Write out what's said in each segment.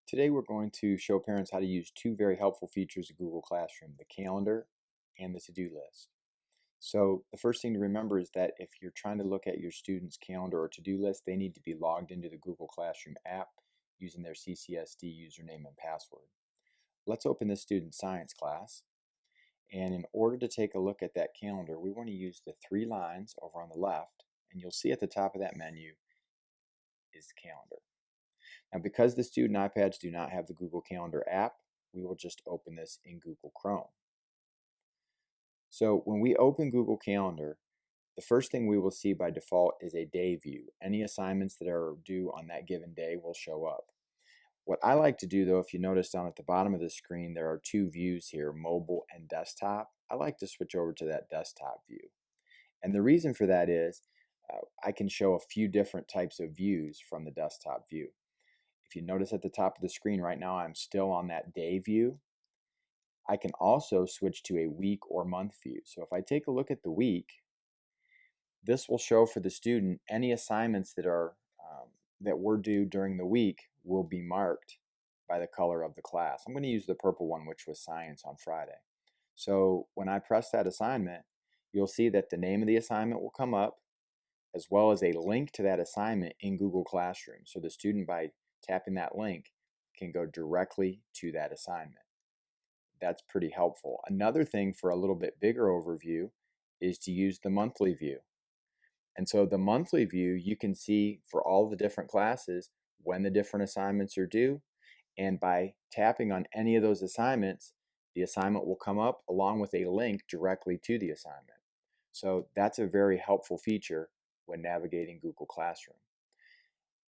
Today we're going to show parents how to use two very helpful features of Google Classroom, the calendar and the to-do list. So the first thing to remember is that if you're trying to look at your student's calendar or to-do list, they need to be logged into the Google Classroom app using their CCSD username and password. Let's open this student science class. And in order to take a look at that calendar, we want to use the three lines over on the left, and you'll see at the top of that menu is the calendar. Now, because the student iPads do not have the Google Calendar app, we will just open this in Google Chrome. So when we open Google Calendar, the first thing we will see by default is a day view. Any assignments that are due on that given day will show up. What I like to do, though, if you notice down at the bottom of the screen, there are two views here, mobile and desktop. I like to switch over to that desktop view. And the reason for that is I can show a few different types of views from the desktop view. If you notice at the top of the screen right now, I'm still on that day view. I can also switch to a week or month view. So if I take a look at the week, this will show for the student any assignments that were due during the week will be marked by the color of the class. I'm going to use the purple one, which was science on Friday. So when I press that assignment, you'll see that the name of the assignment will come up, as well as a link to that assignment in Google Classroom. So the student, by tapping that link, can go directly to that assignment. That's pretty helpful. Another thing for a little bit bigger overview is to use the monthly view. And so the monthly view, you can see for all the different classes when the different assignments are due. And by tapping on any of those assignments, the assignment will come up along with a link directly to the assignment. So that's a very helpful feature when navigating Google Classroom.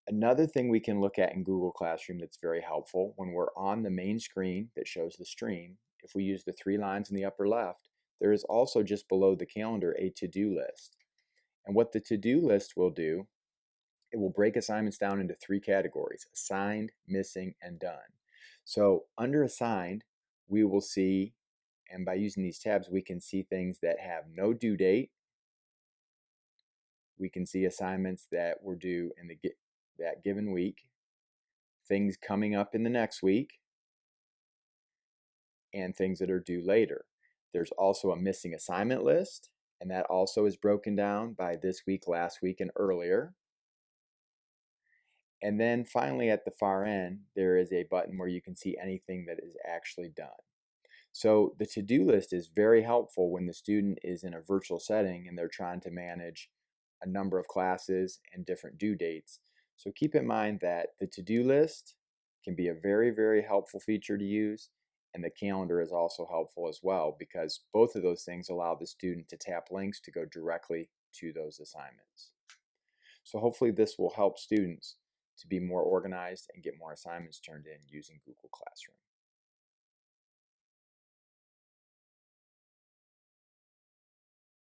Another thing we can look at in Google Classroom that's very helpful when we're on the main screen that shows the stream, if we use the three lines in the upper left, there is also just below the calendar a to-do list. And what the to-do list will do, it will break assignments down into three categories: assigned, missing, and done. So under assigned, we will see, and by using these tabs, we can see things that have no due date. We can see assignments that were due in that given week, things coming up in the next week, and things that are due later. There's also a missing assignment list, and that also is broken down by this week, last week, and earlier. And then finally at the far end, there is a button where you can see anything that is actually done. So the to-do list is very helpful when the student is in a virtual setting and they're trying to manage a number of classes and different due dates. So keep in mind that the to-do list can be a very, very helpful feature to use, and the calendar is also helpful as well, because both of those things allow the student to tap links to go directly to those assignments. So hopefully this will help students to be more organized and get more assignments turned in using Google Classroom.